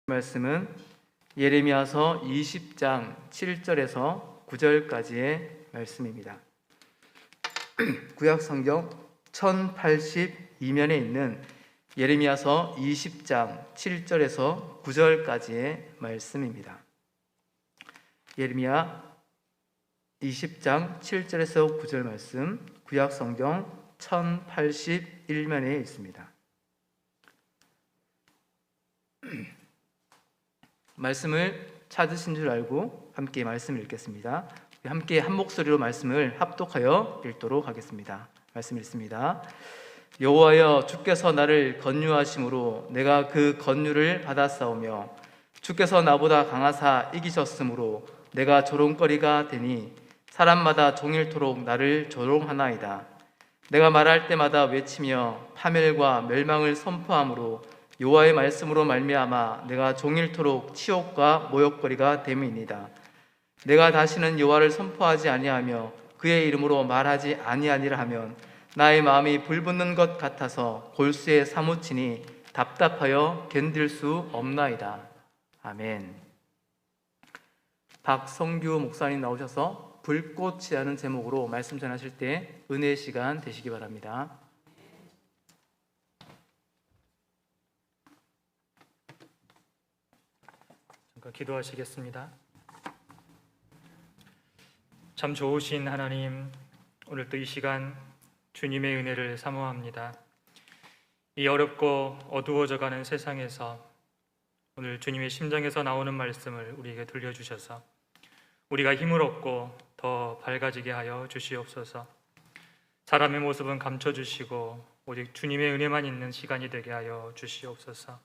말씀은 예레미야서 20장 7절에서 9절까지의 말씀입니다. 구약 성경 1082면에 있는 예레미야서 20장 7절에서 9절까지의 말씀입니다. 예레미야 20장 7절에서 9절 말씀, 구약 성경 1081면에 있습니다. 말씀을 찾으신 줄 알고 함께 말씀을 읽겠습니다. 함께 한 목소리로 말씀을 합독하여 읽도록 하겠습니다. 말씀 읽습니다. 여호와여, 주께서 나를 건류하심으로 내가 그 건류를 받았사오며 주께서 나보다 강하사 이기셨으므로 내가 조롱거리가 되니 사람마다 종일토록 나를 조롱하나이다. 내가 말할 때마다 외치며 파멸과 멸망을 선포함으로 여호와의 말씀으로 말미암아 내가 종일토록 치욕과 모욕거리가 됨이니이다. 내가 다시는 여호와를 선포하지 아니하며 그의 이름으로 말하지 아니하니라 하면 나의 마음이 불붙는 것 같아서 골수에 사무치니 답답하여 견딜 수 없나이다. 아멘. 박성규 목사님 나오셔서 불꽃이라는 제목으로 말씀 전하실 때 은혜의 시간 되시기 바랍니다. 기도하시겠습니다. 참 좋으신 하나님, 오늘도 이 시간 주님의 은혜를 사모합니다. 이 어렵고 어두워져가는 세상에서 오늘 주님의 심정에서 나오는 말씀을 우리에게 들려주셔서 우리가 힘을 얻고 더 밝아지게 하여 주시옵소서. 사람의 모습은 감춰주시고 오직 주님의 은혜만 있는 시간이 되게 하여 주시옵소서.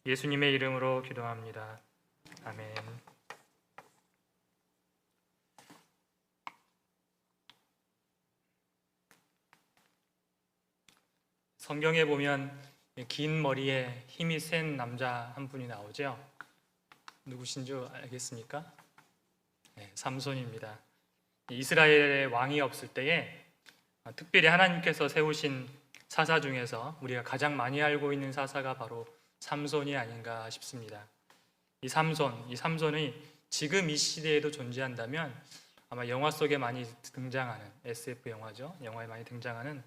예수님의 이름으로 기도합니다. 아멘. 성경에 보면 긴 머리에 힘이 센 남자 한 분이 나오죠. 누구신 줄 알겠습니까? 네, 삼손입니다. 이스라엘의 왕이 없을 때에 특별히 하나님께서 세우신 사사 중에서 우리가 가장 많이 알고 있는 사사가 바로 삼손이 아닌가 싶습니다. 이 삼손이 지금 이 시대에도 존재한다면 아마 영화 속에 많이 등장하는 SF 영화죠. 영화에 많이 등장하는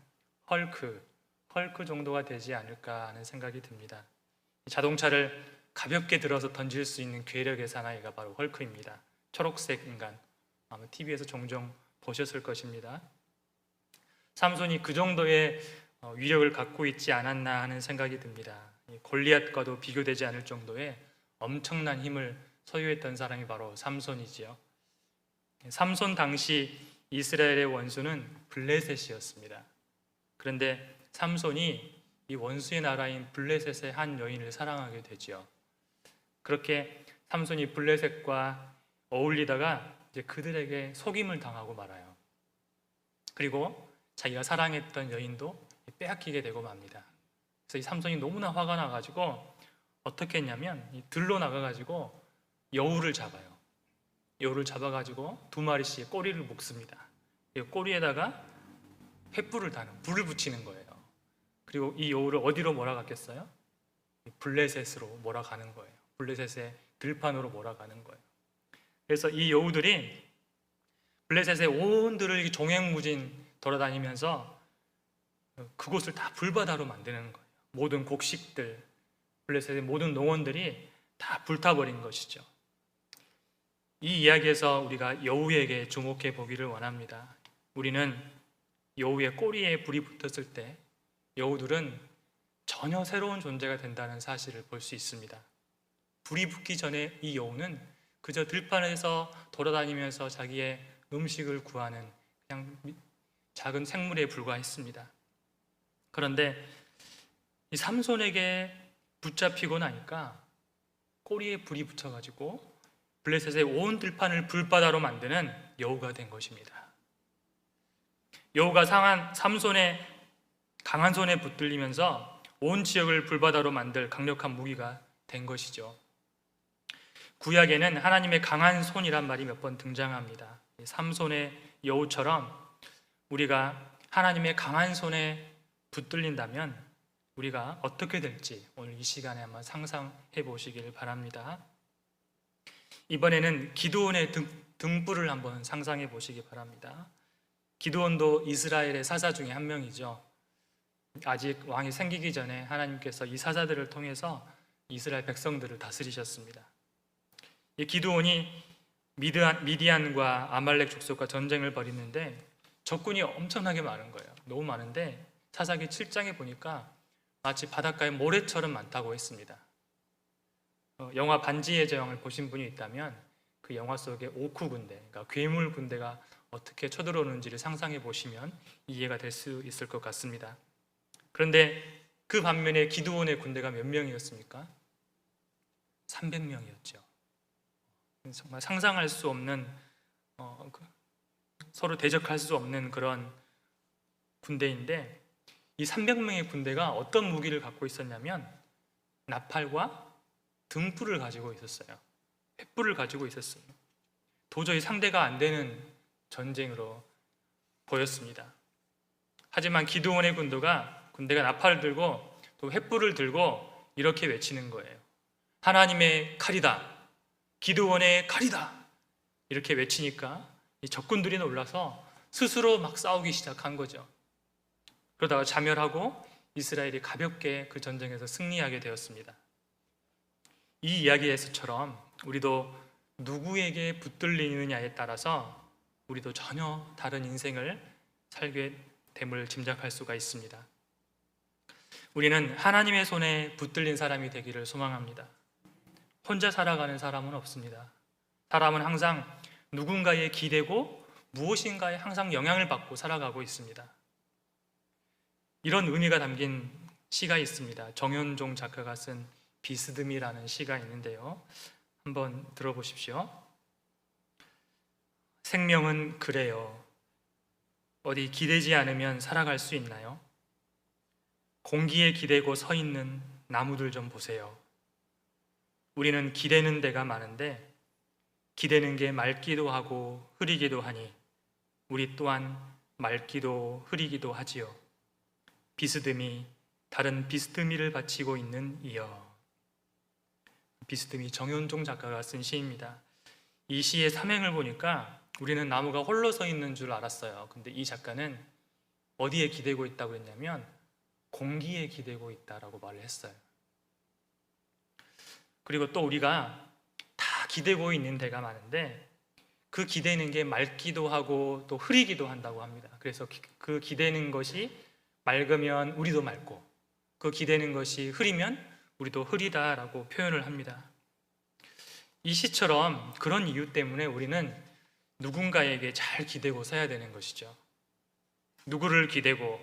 헐크 정도가 되지 않을까 하는 생각이 듭니다. 자동차를 가볍게 들어서 던질 수 있는 괴력의 사나이가 바로 헐크입니다. 초록색 인간, 아마 TV에서 종종 보셨을 것입니다. 삼손이 그 정도의 위력을 갖고 있지 않았나 하는 생각이 듭니다. 골리앗과도 비교되지 않을 정도의 엄청난 힘을 소유했던 사람이 바로 삼손이지요. 삼손 당시 이스라엘의 원수는 블레셋이었습니다. 그런데 삼손이 이 원수의 나라인 블레셋의 한 여인을 사랑하게 되지요. 그렇게 삼손이 블레셋과 어울리다가 이제 그들에게 속임을 당하고 말아요. 그리고 자기가 사랑했던 여인도 빼앗기게 되고 맙니다. 그래서 이 삼손이 너무나 화가 나가지고 어떻게 했냐면 들로 나가가지고 여우를 잡아요. 여우를 잡아가지고 2마리씩 꼬리를 묶습니다. 꼬리에다가 횃불을 다는 불을 붙이는 거예요. 그리고 이 여우를 어디로 몰아갔겠어요? 블레셋으로 몰아가는 거예요. 블레셋의 들판으로 몰아가는 거예요. 그래서 이 여우들이 블레셋의 온 들을 종횡무진 돌아다니면서 그곳을 다 불바다로 만드는 거예요. 모든 곡식들, 블레셋의 모든 농원들이 다 불타버린 것이죠. 이 이야기에서 우리가 여우에게 주목해 보기를 원합니다. 우리는 여우의 꼬리에 불이 붙었을 때 여우들은 전혀 새로운 존재가 된다는 사실을 볼 수 있습니다. 불이 붙기 전에 이 여우는 그저 들판에서 돌아다니면서 자기의 음식을 구하는 그냥 작은 생물에 불과했습니다. 그런데 이 삼손에게 붙잡히고 나니까 꼬리에 불이 붙여가지고 블레셋의 온 들판을 불바다로 만드는 여우가 된 것입니다. 여우가 삼손의 강한 손에 붙들리면서 온 지역을 불바다로 만들 강력한 무기가 된 것이죠. 구약에는 하나님의 강한 손이란 말이 몇 번 등장합니다. 삼손의 여우처럼 우리가 하나님의 강한 손에 붙들린다면 우리가 어떻게 될지 오늘 이 시간에 한번 상상해 보시길 바랍니다. 이번에는 기드온의 등불을 한번 상상해 보시기 바랍니다. 기드온도 이스라엘의 사사 중에 한 명이죠. 아직 왕이 생기기 전에 하나님께서 이 사사들을 통해서 이스라엘 백성들을 다스리셨습니다. 이 기드온이 미디안과 아말렉 족속과 전쟁을 벌이는데 적군이 엄청나게 많은 거예요. 너무 많은데 사사기 7장에 보니까 마치 바닷가에 모래처럼 많다고 했습니다. 영화 반지의 제왕을 보신 분이 있다면 그 영화 속의 오쿠 군대, 그러니까 괴물 군대가 어떻게 쳐들어오는지를 상상해 보시면 이해가 될 수 있을 것 같습니다. 그런데 그 반면에 기드온의 군대가 몇 명이었습니까? 300명이었죠. 정말 상상할 수 없는, 서로 대적할 수 없는 그런 군대인데, 이 300명의 군대가 어떤 무기를 갖고 있었냐면 나팔과 등불을 가지고 있었어요. 횃불을 가지고 있었어요. 도저히 상대가 안 되는 전쟁으로 보였습니다. 하지만 기드온의 군대가 나팔을 들고 또 횃불을 들고 이렇게 외치는 거예요. 하나님의 칼이다. 기드온의 칼이다. 이렇게 외치니까 이 적군들이 놀라서 스스로 막 싸우기 시작한 거죠. 그러다가 자멸하고 이스라엘이 가볍게 그 전쟁에서 승리하게 되었습니다. 이 이야기에서처럼 우리도 누구에게 붙들리느냐에 따라서 우리도 전혀 다른 인생을 살게 됨을 짐작할 수가 있습니다. 우리는 하나님의 손에 붙들린 사람이 되기를 소망합니다. 혼자 살아가는 사람은 없습니다. 사람은 항상 누군가에 기대고 무엇인가에 항상 영향을 받고 살아가고 있습니다. 이런 의미가 담긴 시가 있습니다. 정현종 작가가 쓴 비스듬이라는 시가 있는데요. 한번 들어보십시오. 생명은 그래요. 어디 기대지 않으면 살아갈 수 있나요? 공기에 기대고 서 있는 나무들 좀 보세요. 우리는 기대는 데가 많은데 기대는 게 맑기도 하고 흐리기도 하니 우리 또한 맑기도 흐리기도 하지요. 비스듬히 다른 비스듬히를 바치고 있는 이여. 비스듬히 정현종 작가가 쓴 시입니다. 이 시의 삼행을 보니까 우리는 나무가 홀로 서 있는 줄 알았어요. 근데 이 작가는 어디에 기대고 있다고 했냐면 공기에 기대고 있다라고 말을 했어요. 그리고 또 우리가 다 기대고 있는 데가 많은데 그 기대는 게 맑기도 하고 또 흐리기도 한다고 합니다. 그래서 그 기대는 것이 맑으면 우리도 맑고 그 기대는 것이 흐리면 우리도 흐리다라고 표현을 합니다. 이 시처럼 그런 이유 때문에 우리는 누군가에게 잘 기대고 서야 되는 것이죠. 누구를 기대고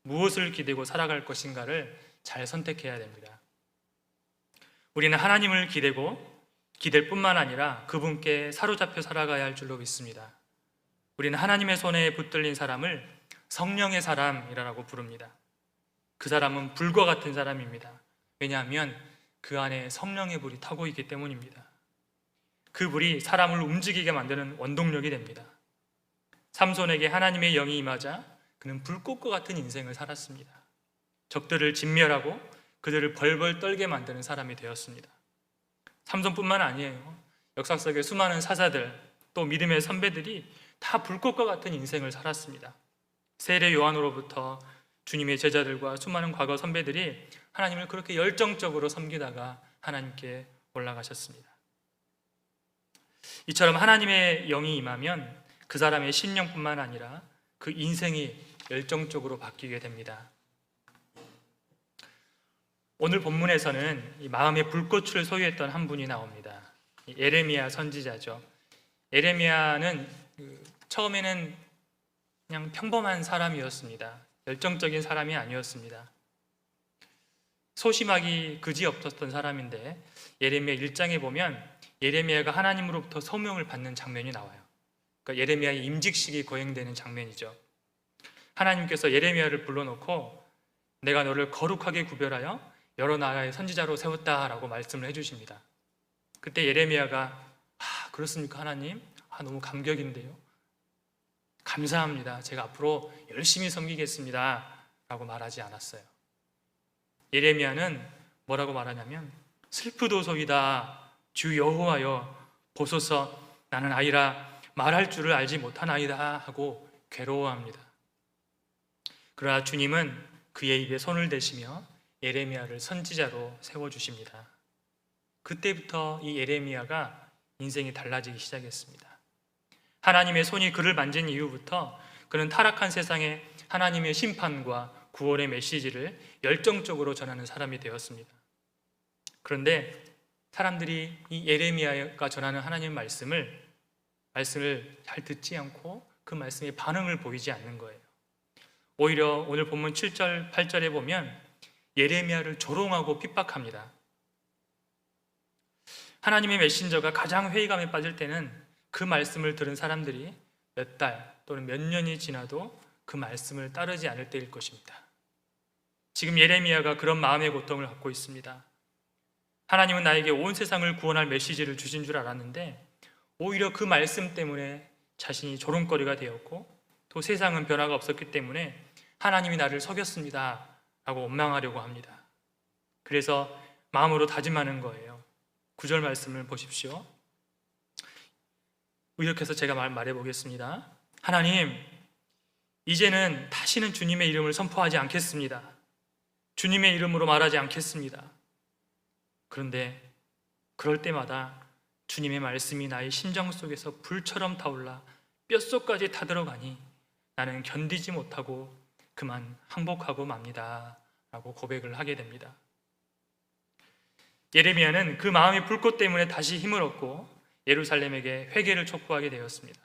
무엇을 기대고 살아갈 것인가를 잘 선택해야 됩니다. 우리는 하나님을 기대고 기댈 뿐만 아니라 그분께 사로잡혀 살아가야 할 줄로 믿습니다. 우리는 하나님의 손에 붙들린 사람을 성령의 사람이라고 부릅니다. 그 사람은 불과 같은 사람입니다. 왜냐하면 그 안에 성령의 불이 타고 있기 때문입니다. 그 불이 사람을 움직이게 만드는 원동력이 됩니다. 삼손에게 하나님의 영이 임하자 그는 불꽃과 같은 인생을 살았습니다. 적들을 진멸하고 그들을 벌벌 떨게 만드는 사람이 되었습니다. 삼손뿐만 아니에요. 역사 속의 수많은 사사들 또 믿음의 선배들이 다 불꽃과 같은 인생을 살았습니다. 세례 요한으로부터 주님의 제자들과 수많은 과거 선배들이 하나님을 그렇게 열정적으로 섬기다가 하나님께 올라가셨습니다. 이처럼 하나님의 영이 임하면 그 사람의 신령뿐만 아니라 그 인생이 열정적으로 바뀌게 됩니다. 오늘 본문에서는 이 마음의 불꽃을 소유했던 한 분이 나옵니다. 예레미야 선지자죠. 예레미야는 처음에는 그냥 평범한 사람이었습니다. 열정적인 사람이 아니었습니다. 소심하기 그지없었던 사람인데 예레미야 1장에 보면 예레미야가 하나님으로부터 소명을 받는 장면이 나와요. 그러니까 예레미야의 임직식이 거행되는 장면이죠. 하나님께서 예레미야를 불러놓고 내가 너를 거룩하게 구별하여 여러 나라의 선지자로 세웠다라고 말씀을 해주십니다. 그때 예레미야가 그렇습니까 하나님? 너무 감격인데요. 감사합니다. 제가 앞으로 열심히 섬기겠습니다 라고 말하지 않았어요. 예레미야는 뭐라고 말하냐면 슬프도소이다 주 여호와여 보소서 나는 아이라 말할 줄을 알지 못하나이다 하고 괴로워합니다. 그러나 주님은 그의 입에 손을 대시며 예레미야를 선지자로 세워주십니다. 그때부터 이 예레미야가 인생이 달라지기 시작했습니다. 하나님의 손이 그를 만진 이후부터 그는 타락한 세상에 하나님의 심판과 구원의 메시지를 열정적으로 전하는 사람이 되었습니다. 그런데 사람들이 이 예레미야가 전하는 하나님의 말씀을 잘 듣지 않고 그 말씀에 반응을 보이지 않는 거예요. 오히려 오늘 본문 7절, 8절에 보면 예레미야를 조롱하고 핍박합니다. 하나님의 메신저가 가장 회의감에 빠질 때는 그 말씀을 들은 사람들이 몇 달 또는 몇 년이 지나도 그 말씀을 따르지 않을 때일 것입니다. 지금 예레미야가 그런 마음의 고통을 갖고 있습니다. 하나님은 나에게 온 세상을 구원할 메시지를 주신 줄 알았는데 오히려 그 말씀 때문에 자신이 조롱거리가 되었고 또 세상은 변화가 없었기 때문에 하나님이 나를 속였습니다 라고 원망하려고 합니다. 그래서 마음으로 다짐하는 거예요. 9절 말씀을 보십시오. 의역해서 제가 말해보겠습니다. 하나님, 이제는 다시는 주님의 이름을 선포하지 않겠습니다. 주님의 이름으로 말하지 않겠습니다. 그런데 그럴 때마다 주님의 말씀이 나의 심장 속에서 불처럼 타올라 뼛속까지 타들어가니 나는 견디지 못하고 그만 항복하고 맙니다 라고 고백을 하게 됩니다. 예레미야는 그 마음의 불꽃 때문에 다시 힘을 얻고 예루살렘에게 회개를 촉구하게 되었습니다.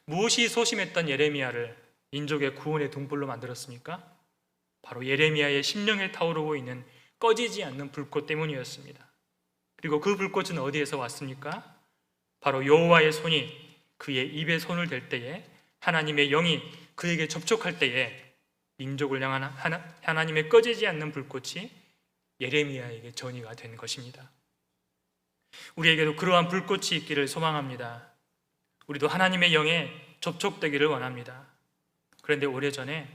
무엇이 소심했던 예레미야를 민족의 구원의 등불로 만들었습니까? 바로 예레미야의 심령에 타오르고 있는 꺼지지 않는 불꽃 때문이었습니다. 그리고 그 불꽃은 어디에서 왔습니까? 바로 여호와의 손이 그의 입에 손을 댈 때에, 하나님의 영이 그에게 접촉할 때에 민족을 향한 하나님의 꺼지지 않는 불꽃이 예레미야에게 전이가 된 것입니다. 우리에게도 그러한 불꽃이 있기를 소망합니다. 우리도 하나님의 영에 접촉되기를 원합니다. 그런데 오래전에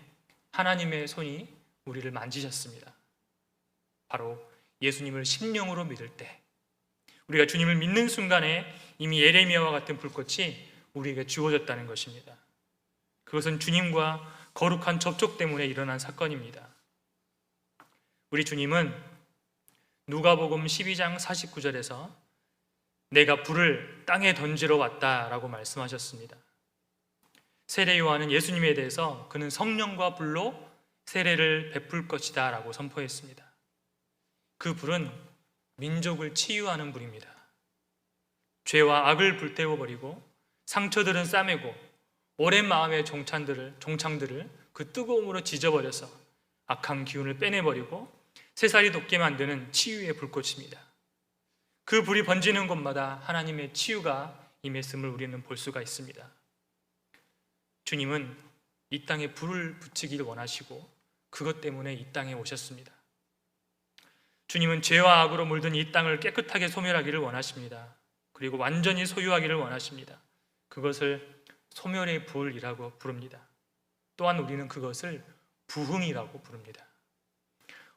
하나님의 손이 우리를 만지셨습니다. 바로 예수님을 심령으로 믿을 때, 우리가 주님을 믿는 순간에 이미 예레미야와 같은 불꽃이 우리에게 주어졌다는 것입니다. 그것은 주님과 거룩한 접촉 때문에 일어난 사건입니다. 우리 주님은 누가복음 12장 49절에서 내가 불을 땅에 던지러 왔다라고 말씀하셨습니다. 세례 요한은 예수님에 대해서 그는 성령과 불로 세례를 베풀 것이다 라고 선포했습니다. 그 불은 민족을 치유하는 불입니다. 죄와 악을 불태워버리고 상처들은 싸매고 오랜 마음의 종창들을 그 뜨거움으로 지져버려서 악한 기운을 빼내버리고 새살이 돋게 만드는 치유의 불꽃입니다. 그 불이 번지는 곳마다 하나님의 치유가 임했음을 우리는 볼 수가 있습니다. 주님은 이 땅에 불을 붙이기를 원하시고 그것 때문에 이 땅에 오셨습니다. 주님은 죄와 악으로 물든 이 땅을 깨끗하게 소멸하기를 원하십니다. 그리고 완전히 소유하기를 원하십니다. 그것을 소멸의 불이라고 부릅니다. 또한 우리는 그것을 부흥이라고 부릅니다.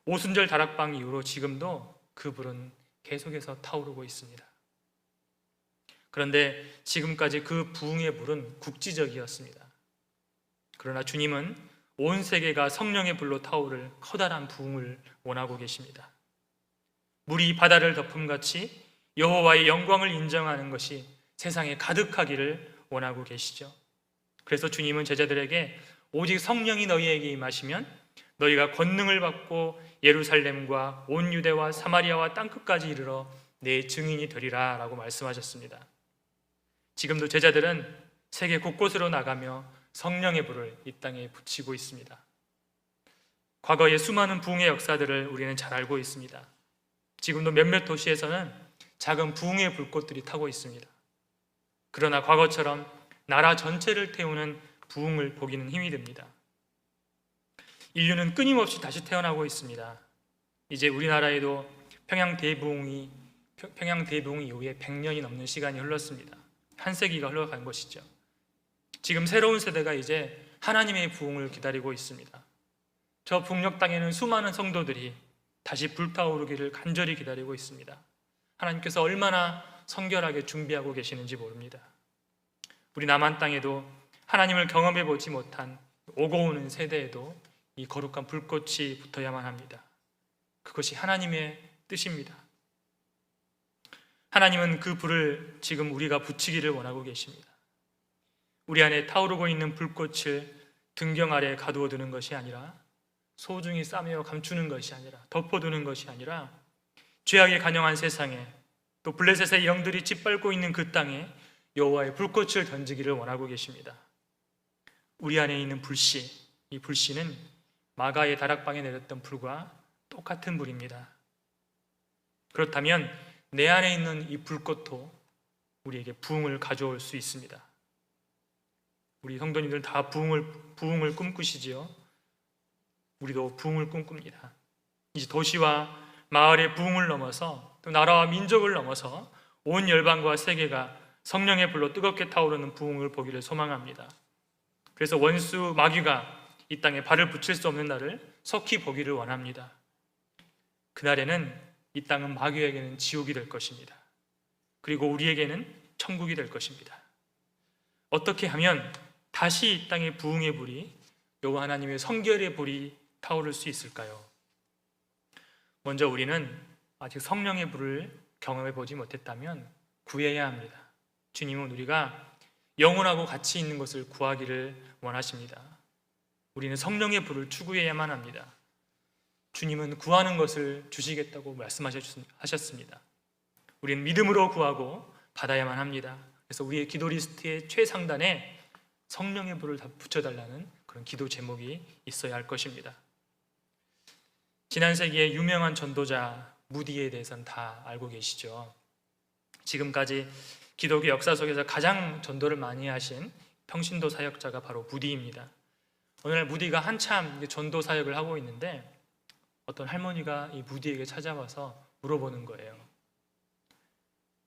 오순절 다락방 이후로 지금도 그 불은 계속해서 타오르고 있습니다. 그런데 지금까지 그 부흥의 불은 국지적이었습니다. 그러나 주님은 온 세계가 성령의 불로 타오를 커다란 부흥을 원하고 계십니다. 물이 바다를 덮음같이 여호와의 영광을 인정하는 것이 세상에 가득하기를 원하고 계시죠. 그래서 주님은 제자들에게 오직 성령이 너희에게 임하시면 너희가 권능을 받고 예루살렘과 온 유대와 사마리아와 땅끝까지 이르러 내 증인이 되리라 라고 말씀하셨습니다. 지금도 제자들은 세계 곳곳으로 나가며 성령의 불을 이 땅에 붙이고 있습니다. 과거의 수많은 부흥의 역사들을 우리는 잘 알고 있습니다. 지금도 몇몇 도시에서는 작은 부흥의 불꽃들이 타고 있습니다. 그러나 과거처럼 나라 전체를 태우는 부흥을 보기는 힘이 듭니다. 인류는 끊임없이 다시 태어나고 있습니다. 이제 우리나라에도 평양 대부흥 이후에 100년이 넘는 시간이 흘렀습니다. 한 세기가 흘러간 것이죠. 지금 새로운 세대가 이제 하나님의 부흥을 기다리고 있습니다. 저 북녘 땅에는 수많은 성도들이 다시 불타오르기를 간절히 기다리고 있습니다. 하나님께서 얼마나 성결하게 준비하고 계시는지 모릅니다. 우리 남한 땅에도 하나님을 경험해 보지 못한 오고 오는 세대에도 이 거룩한 불꽃이 붙어야만 합니다. 그것이 하나님의 뜻입니다. 하나님은 그 불을 지금 우리가 붙이기를 원하고 계십니다. 우리 안에 타오르고 있는 불꽃을 등경 아래에 가두어 두는 것이 아니라, 소중히 싸매어 감추는 것이 아니라, 덮어두는 것이 아니라, 죄악에 간영한 세상에, 또 블레셋의 영들이 짓밟고 있는 그 땅에 여호와의 불꽃을 던지기를 원하고 계십니다. 우리 안에 있는 불씨, 이 불씨는 마가의 다락방에 내렸던 불과 똑같은 불입니다. 그렇다면 내 안에 있는 이 불꽃도 우리에게 부흥을 가져올 수 있습니다. 우리 성도님들 다 부흥을 꿈꾸시지요. 우리도 부흥을 꿈꿉니다. 이제 도시와 마을의 부흥을 넘어서, 또 나라와 민족을 넘어서 온 열방과 세계가 성령의 불로 뜨겁게 타오르는 부흥을 보기를 소망합니다. 그래서 원수 마귀가 이 땅에 발을 붙일 수 없는 날을 속히 보기를 원합니다. 그날에는 이 땅은 마귀에게는 지옥이 될 것입니다. 그리고 우리에게는 천국이 될 것입니다. 어떻게 하면 다시 이 땅의 부흥의 불이, 여호와 하나님의 성결의 불이 타오를 수 있을까요? 먼저 우리는 아직 성령의 불을 경험해 보지 못했다면 구해야 합니다. 주님은 우리가 영혼하고 같이 있는 것을 구하기를 원하십니다. 우리는 성령의 불을 추구해야만 합니다. 주님은 구하는 것을 주시겠다고 말씀하셨습니다. 우리는 믿음으로 구하고 받아야만 합니다. 그래서 우리의 기도 리스트의 최상단에 성령의 불을 다 붙여달라는 그런 기도 제목이 있어야 할 것입니다. 지난 세기의 유명한 전도자 무디에 대해서는 다 알고 계시죠. 지금까지 기독교 역사 속에서 가장 전도를 많이 하신 평신도 사역자가 바로 무디입니다. 오늘날 무디가 한참 전도 사역을 하고 있는데, 어떤 할머니가 이 무디에게 찾아와서 물어보는 거예요.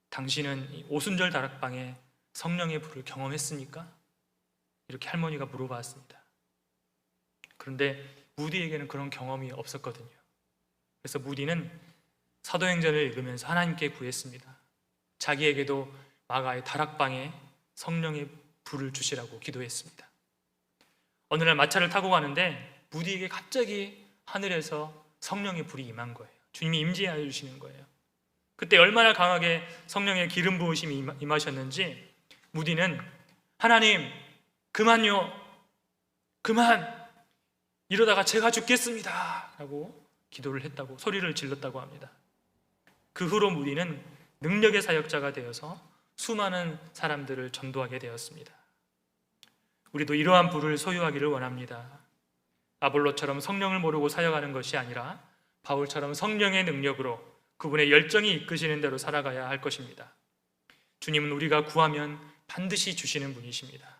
당신은 이 오순절 다락방에 성령의 불을 경험했습니까? 이렇게 할머니가 물어봤습니다. 그런데 무디에게는 그런 경험이 없었거든요. 그래서 무디는 사도행전을 읽으면서 하나님께 구했습니다. 자기에게도 마가의 다락방에 성령의 불을 주시라고 기도했습니다. 어느 날 마차를 타고 가는데 무디에게 갑자기 하늘에서 성령의 불이 임한 거예요. 주님이 임재하여 주시는 거예요. 그때 얼마나 강하게 성령의 기름 부으심이 임하셨는지 무디는 하나님 그만요, 그만, 이러다가 제가 죽겠습니다 라고 기도를 했다고, 소리를 질렀다고 합니다. 그 후로 무디는 능력의 사역자가 되어서 수많은 사람들을 전도하게 되었습니다. 우리도 이러한 불을 소유하기를 원합니다. 아볼로처럼 성령을 모르고 사역하는 것이 아니라 바울처럼 성령의 능력으로 그분의 열정이 이끄시는 대로 살아가야 할 것입니다. 주님은 우리가 구하면 반드시 주시는 분이십니다.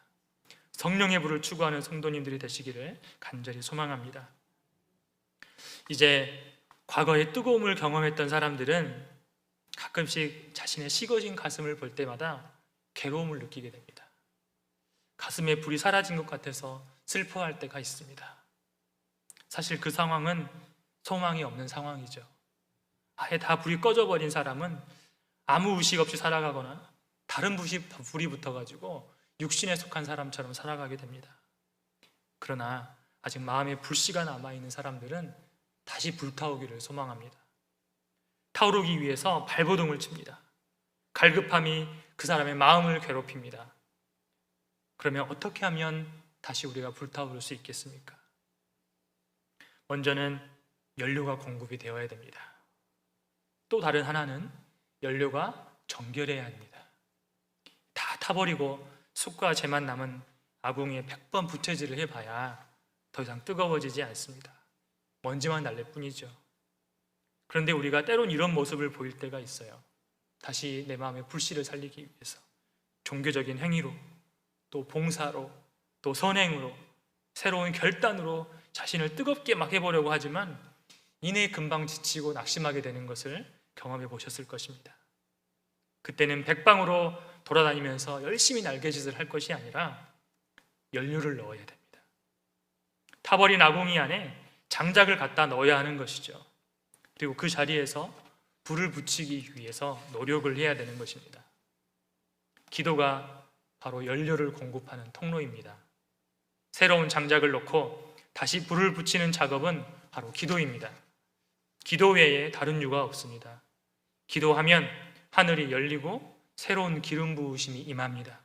성령의 불을 추구하는 성도님들이 되시기를 간절히 소망합니다. 이제 과거의 뜨거움을 경험했던 사람들은 가끔씩 자신의 식어진 가슴을 볼 때마다 괴로움을 느끼게 됩니다. 가슴에 불이 사라진 것 같아서 슬퍼할 때가 있습니다. 사실 그 상황은 소망이 없는 상황이죠. 아예 다 불이 꺼져버린 사람은 아무 의식 없이 살아가거나 다른 불이 붙어가지고 육신에 속한 사람처럼 살아가게 됩니다. 그러나 아직 마음에 불씨가 남아있는 사람들은 다시 불타오기를 소망합니다. 타오르기 위해서 발버둥을 칩니다. 갈급함이 그 사람의 마음을 괴롭힙니다. 그러면 어떻게 하면 다시 우리가 불타오를 수 있겠습니까? 먼저는 연료가 공급이 되어야 됩니다. 또 다른 하나는 연료가 정결해야 합니다. 다 타버리고 숯과 재만 남은 아궁이에 100번 부채질을 해봐야 더 이상 뜨거워지지 않습니다. 먼지만 날릴 뿐이죠. 그런데 우리가 때론 이런 모습을 보일 때가 있어요. 다시 내 마음의 불씨를 살리기 위해서 종교적인 행위로, 또 봉사로, 또 선행으로, 새로운 결단으로 자신을 뜨겁게 막 해보려고 하지만 이내 금방 지치고 낙심하게 되는 것을 경험해 보셨을 것입니다. 그때는 백방으로 돌아다니면서 열심히 날개짓을 할 것이 아니라 연료를 넣어야 됩니다. 타버린 아궁이 안에 장작을 갖다 넣어야 하는 것이죠. 그리고 그 자리에서 불을 붙이기 위해서 노력을 해야 되는 것입니다. 기도가 바로 연료를 공급하는 통로입니다. 새로운 장작을 넣고 다시 불을 붙이는 작업은 바로 기도입니다. 기도 외에 다른 이유가 없습니다. 기도하면 하늘이 열리고 새로운 기름 부으심이 임합니다.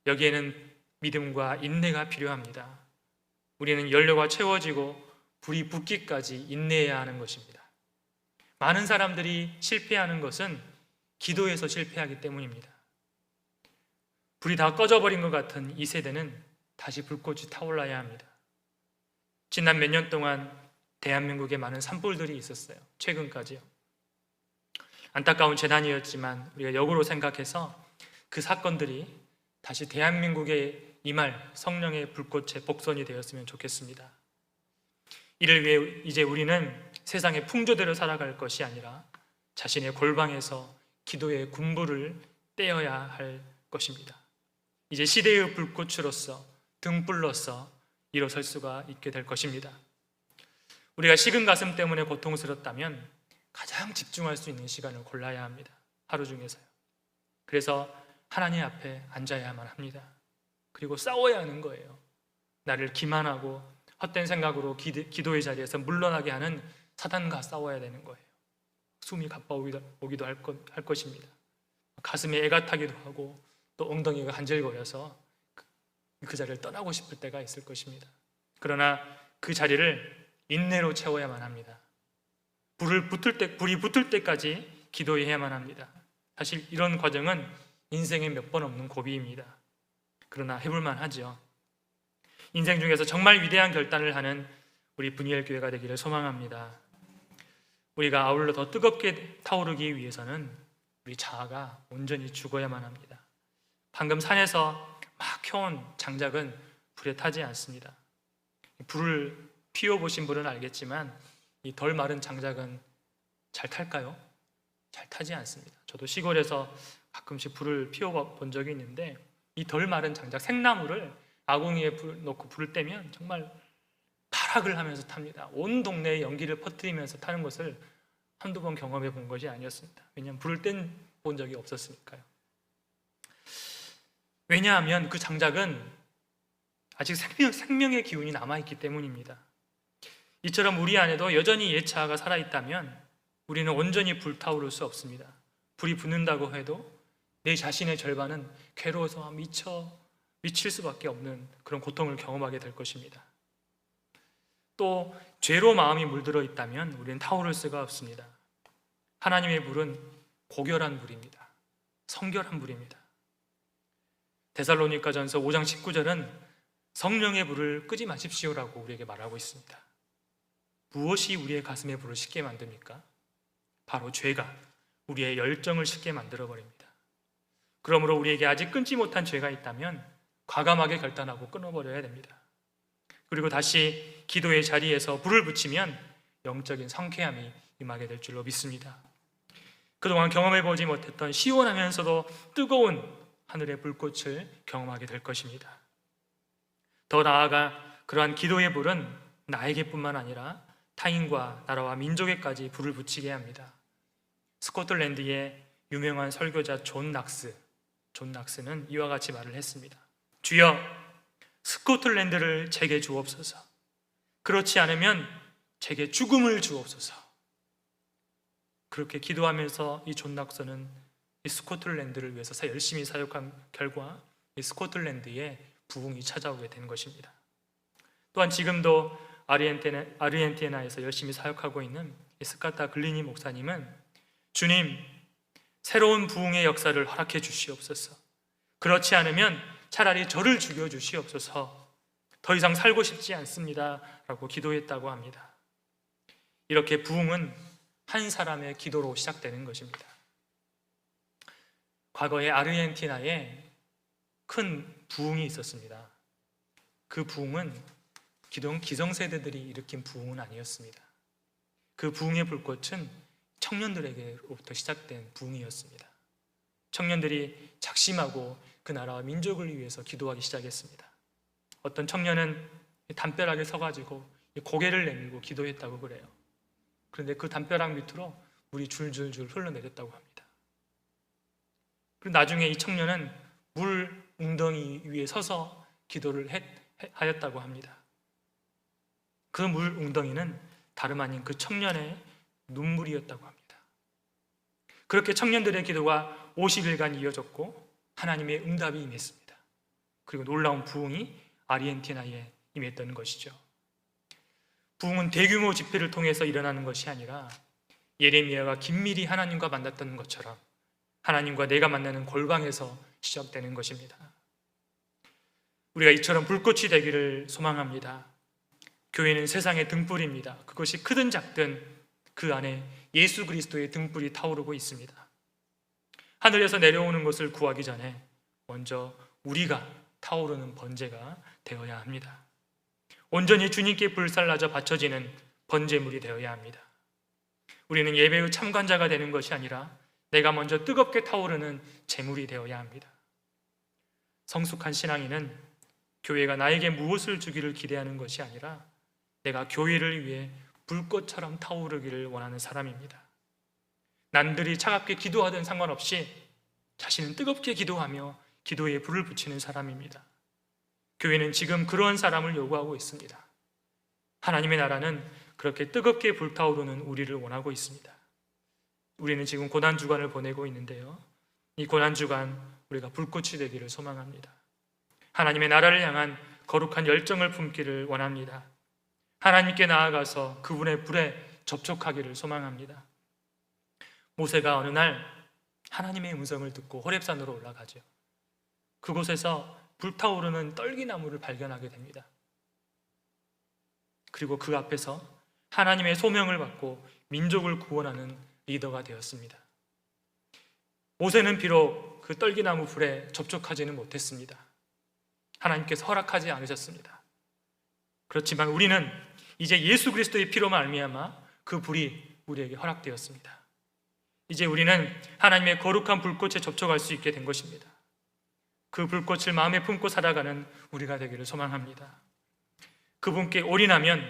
여기에는 믿음과 인내가 필요합니다. 우리는 연료가 채워지고 불이 붙기까지 인내해야 하는 것입니다. 많은 사람들이 실패하는 것은 기도에서 실패하기 때문입니다. 불이 다 꺼져버린 것 같은 이 세대는 다시 불꽃이 타올라야 합니다. 지난 몇 년 동안 대한민국에 많은 산불들이 있었어요. 최근까지요. 안타까운 재난이었지만 우리가 역으로 생각해서 그 사건들이 다시 대한민국에 임할 성령의 불꽃의 복선이 되었으면 좋겠습니다. 이를 위해 이제 우리는 세상의 풍조대로 살아갈 것이 아니라 자신의 골방에서 기도의 군부를 떼어야 할 것입니다. 이제 시대의 불꽃으로서 등불로서 일어설 수가 있게 될 것입니다. 우리가 식은 가슴 때문에 고통스럽다면 가장 집중할 수 있는 시간을 골라야 합니다. 하루 중에서요. 그래서 하나님 앞에 앉아야만 합니다. 그리고 싸워야 하는 거예요. 나를 기만하고 헛된 생각으로 기도의 자리에서 물러나게 하는 사단과 싸워야 되는 거예요. 숨이 가빠오기도 할 것입니다. 가슴에 애가 타기도 하고 또 엉덩이가 간질거려서 그 자리를 떠나고 싶을 때가 있을 것입니다. 그러나 그 자리를 인내로 채워야만 합니다. 불이 붙을 때까지 기도해야만 합니다. 사실 이런 과정은 인생에 몇 번 없는 고비입니다. 그러나 해볼만 하죠. 인생 중에서 정말 위대한 결단을 하는 우리 분이엘 교회가 되기를 소망합니다. 우리가 아울러 더 뜨겁게 타오르기 위해서는 우리 자아가 온전히 죽어야만 합니다. 방금 산에서 막 켜온 장작은 불에 타지 않습니다. 불을 피워보신 분은 알겠지만 이 덜 마른 장작은 잘 탈까요? 잘 타지 않습니다. 저도 시골에서 가끔씩 불을 피워본 적이 있는데 이 덜 마른 장작, 생나무를 아궁이에 넣고 불을 떼면 정말 타락을 하면서 탑니다. 온 동네에 연기를 퍼뜨리면서 타는 것을 한두 번 경험해 본 것이 아니었습니다. 왜냐하면 불을 본 적이 없었으니까요. 왜냐하면 그 장작은 아직 생명의 기운이 남아있기 때문입니다. 이처럼 우리 안에도 여전히 옛 자아가 살아있다면 우리는 온전히 불타오를 수 없습니다. 불이 붙는다고 해도 내 자신의 절반은 괴로워서 미칠 수밖에 없는 그런 고통을 경험하게 될 것입니다. 또 죄로 마음이 물들어 있다면 우리는 타오를 수가 없습니다. 하나님의 불은 고결한 불입니다. 성결한 불입니다. 데살로니가전서 5장 19절은 성령의 불을 끄지 마십시오라고 우리에게 말하고 있습니다. 무엇이 우리의 가슴에 불을 식게 만듭니까? 바로 죄가 우리의 열정을 식게 만들어버립니다. 그러므로 우리에게 아직 끊지 못한 죄가 있다면 과감하게 결단하고 끊어버려야 됩니다. 그리고 다시 기도의 자리에서 불을 붙이면 영적인 상쾌함이 임하게 될 줄로 믿습니다. 그동안 경험해보지 못했던 시원하면서도 뜨거운 하늘의 불꽃을 경험하게 될 것입니다. 더 나아가 그러한 기도의 불은 나에게뿐만 아니라 타인과 나라와 민족에까지 불을 붙이게 합니다. 스코틀랜드의 유명한 설교자 존 낙스는 이와 같이 말을 했습니다. 주여, 스코틀랜드를 제게 주옵소서. 그렇지 않으면 제게 죽음을 주옵소서. 그렇게 기도하면서 이 존 낙스는 이 스코틀랜드를 위해서 열심히 사역한 결과 이 스코틀랜드에 부흥이 찾아오게 된 것입니다. 또한 지금도 아르헨티나에서 열심히 사역하고 있는 스카타 글리니 목사님은 주님, 새로운 부흥의 역사를 허락해 주시옵소서. 그렇지 않으면 차라리 저를 죽여 주시옵소서. 더 이상 살고 싶지 않습니다 라고 기도했다고 합니다. 이렇게 부흥은 한 사람의 기도로 시작되는 것입니다. 과거에 아르헨티나에 큰 부흥이 있었습니다. 그 부흥은 기성세대들이 일으킨 부흥은 아니었습니다. 그 부흥의 불꽃은 청년들에게로부터 시작된 부흥이었습니다. 청년들이 작심하고 그 나라와 민족을 위해서 기도하기 시작했습니다. 어떤 청년은 담벼락에 서가지고 고개를 내밀고 기도했다고 그래요. 그런데 그 담벼락 밑으로 물이 줄줄줄 흘러내렸다고 합니다. 그리고 나중에 이 청년은 물 웅덩이 위에 서서 기도를 하였다고 합니다. 그 물 웅덩이는 다름 아닌 그 청년의 눈물이었다고 합니다. 그렇게 청년들의 기도가 50일간 이어졌고 하나님의 응답이 임했습니다. 그리고 놀라운 부흥이 아르헨티나에 임했던 것이죠. 부흥은 대규모 집회를 통해서 일어나는 것이 아니라 예레미야가 긴밀히 하나님과 만났던 것처럼 하나님과 내가 만나는 골방에서 시작되는 것입니다. 우리가 이처럼 불꽃이 되기를 소망합니다. 교회는 세상의 등불입니다. 그것이 크든 작든 그 안에 예수 그리스도의 등불이 타오르고 있습니다. 하늘에서 내려오는 것을 구하기 전에 먼저 우리가 타오르는 번제가 되어야 합니다. 온전히 주님께 불살라져 바쳐지는 번제물이 되어야 합니다. 우리는 예배의 참관자가 되는 것이 아니라 내가 먼저 뜨겁게 타오르는 제물이 되어야 합니다. 성숙한 신앙인은 교회가 나에게 무엇을 주기를 기대하는 것이 아니라 내가 교회를 위해 불꽃처럼 타오르기를 원하는 사람입니다. 남들이 차갑게 기도하든 상관없이 자신은 뜨겁게 기도하며 기도에 불을 붙이는 사람입니다. 교회는 지금 그러한 사람을 요구하고 있습니다. 하나님의 나라는 그렇게 뜨겁게 불타오르는 우리를 원하고 있습니다. 우리는 지금 고난주간을 보내고 있는데요, 이 고난주간 우리가 불꽃이 되기를 소망합니다. 하나님의 나라를 향한 거룩한 열정을 품기를 원합니다. 하나님께 나아가서 그분의 불에 접촉하기를 소망합니다. 모세가 어느 날 하나님의 음성을 듣고 호렙산으로 올라가죠. 그곳에서 불타오르는 떨기나무를 발견하게 됩니다. 그리고 그 앞에서 하나님의 소명을 받고 민족을 구원하는 리더가 되었습니다. 모세는 비록 그 떨기나무 불에 접촉하지는 못했습니다. 하나님께서 허락하지 않으셨습니다. 그렇지만 우리는 이제 예수 그리스도의 피로 말미암아 그 불이 우리에게 허락되었습니다. 이제 우리는 하나님의 거룩한 불꽃에 접촉할 수 있게 된 것입니다. 그 불꽃을 마음에 품고 살아가는 우리가 되기를 소망합니다. 그분께 올인하면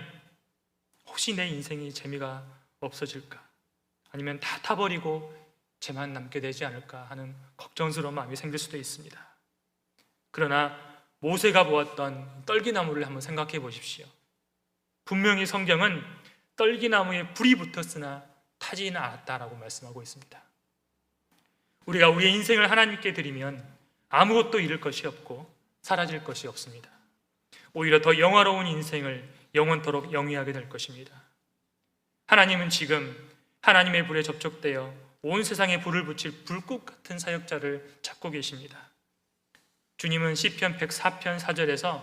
혹시 내 인생이 재미가 없어질까? 아니면 다 타버리고 죄만 남게 되지 않을까 하는 걱정스러운 마음이 생길 수도 있습니다. 그러나 모세가 보았던 떨기나무를 한번 생각해 보십시오. 분명히 성경은 떨기나무에 불이 붙었으나 타지는 않았다라고 말씀하고 있습니다. 우리가 우리의 인생을 하나님께 드리면 아무것도 잃을 것이 없고 사라질 것이 없습니다. 오히려 더 영화로운 인생을 영원토록 영위하게 될 것입니다. 하나님은 지금 하나님의 불에 접촉되어 온 세상에 불을 붙일 불꽃 같은 사역자를 찾고 계십니다. 주님은 시편 104편 4절에서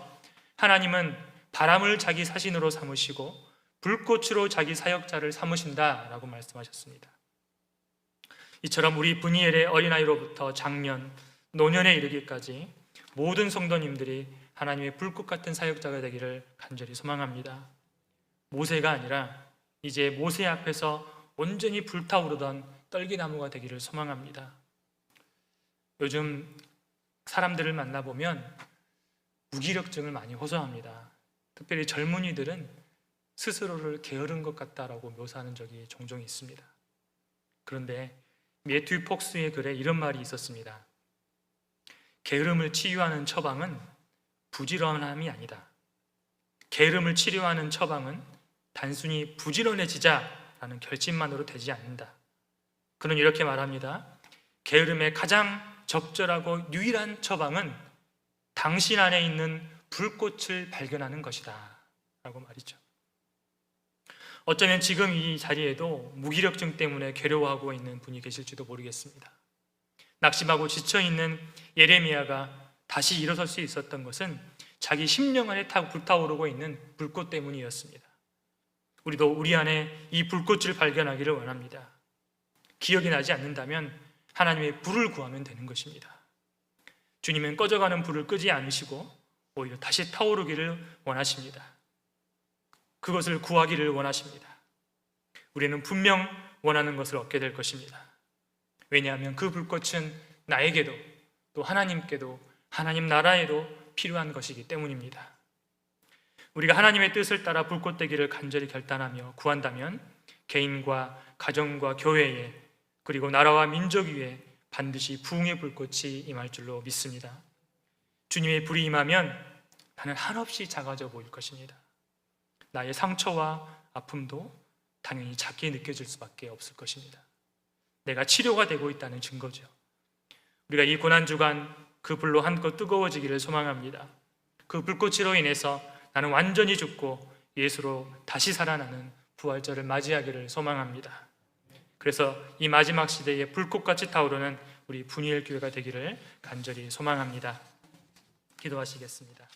하나님은 바람을 자기 사신으로 삼으시고 불꽃으로 자기 사역자를 삼으신다라고 말씀하셨습니다. 이처럼 우리 브니엘의 어린아이로부터 장년, 노년에 이르기까지 모든 성도님들이 하나님의 불꽃 같은 사역자가 되기를 간절히 소망합니다. 모세가 아니라 이제 모세 앞에서 온전히 불타오르던 떨기나무가 되기를 소망합니다. 요즘 사람들을 만나보면 무기력증을 많이 호소합니다. 특별히 젊은이들은 스스로를 게으른 것 같다라고 묘사하는 적이 종종 있습니다. 그런데 매튜 폭스의 글에 이런 말이 있었습니다. 게으름을 치유하는 처방은 부지런함이 아니다. 게으름을 치료하는 처방은 단순히 부지런해지자라는 결심만으로 되지 않는다. 그는 이렇게 말합니다. 게으름의 가장 적절하고 유일한 처방은 당신 안에 있는 불꽃을 발견하는 것이다 라고 말이죠. 어쩌면 지금 이 자리에도 무기력증 때문에 괴로워하고 있는 분이 계실지도 모르겠습니다. 낙심하고 지쳐있는 예레미야가 다시 일어설 수 있었던 것은 자기 심령 안에 불타오르고 있는 불꽃 때문이었습니다. 우리도 우리 안에 이 불꽃을 발견하기를 원합니다. 기억이 나지 않는다면 하나님의 불을 구하면 되는 것입니다. 주님은 꺼져가는 불을 끄지 않으시고 오히려 다시 타오르기를 원하십니다. 그것을 구하기를 원하십니다. 우리는 분명 원하는 것을 얻게 될 것입니다. 왜냐하면 그 불꽃은 나에게도 또 하나님께도 하나님 나라에도 필요한 것이기 때문입니다. 우리가 하나님의 뜻을 따라 불꽃 되기를 간절히 결단하며 구한다면 개인과 가정과 교회에 그리고 나라와 민족 위에 반드시 부흥의 불꽃이 임할 줄로 믿습니다. 주님의 불이 임하면 나는 한없이 작아져 보일 것입니다. 나의 상처와 아픔도 당연히 작게 느껴질 수밖에 없을 것입니다. 내가 치료가 되고 있다는 증거죠. 우리가 이 고난주간 그 불로 한껏 뜨거워지기를 소망합니다. 그 불꽃으로 인해서 나는 완전히 죽고 예수로 다시 살아나는 부활절을 맞이하기를 소망합니다. 그래서 이 마지막 시대에 불꽃같이 타오르는 우리 분이엘 교회가 되기를 간절히 소망합니다. 기도하시겠습니다.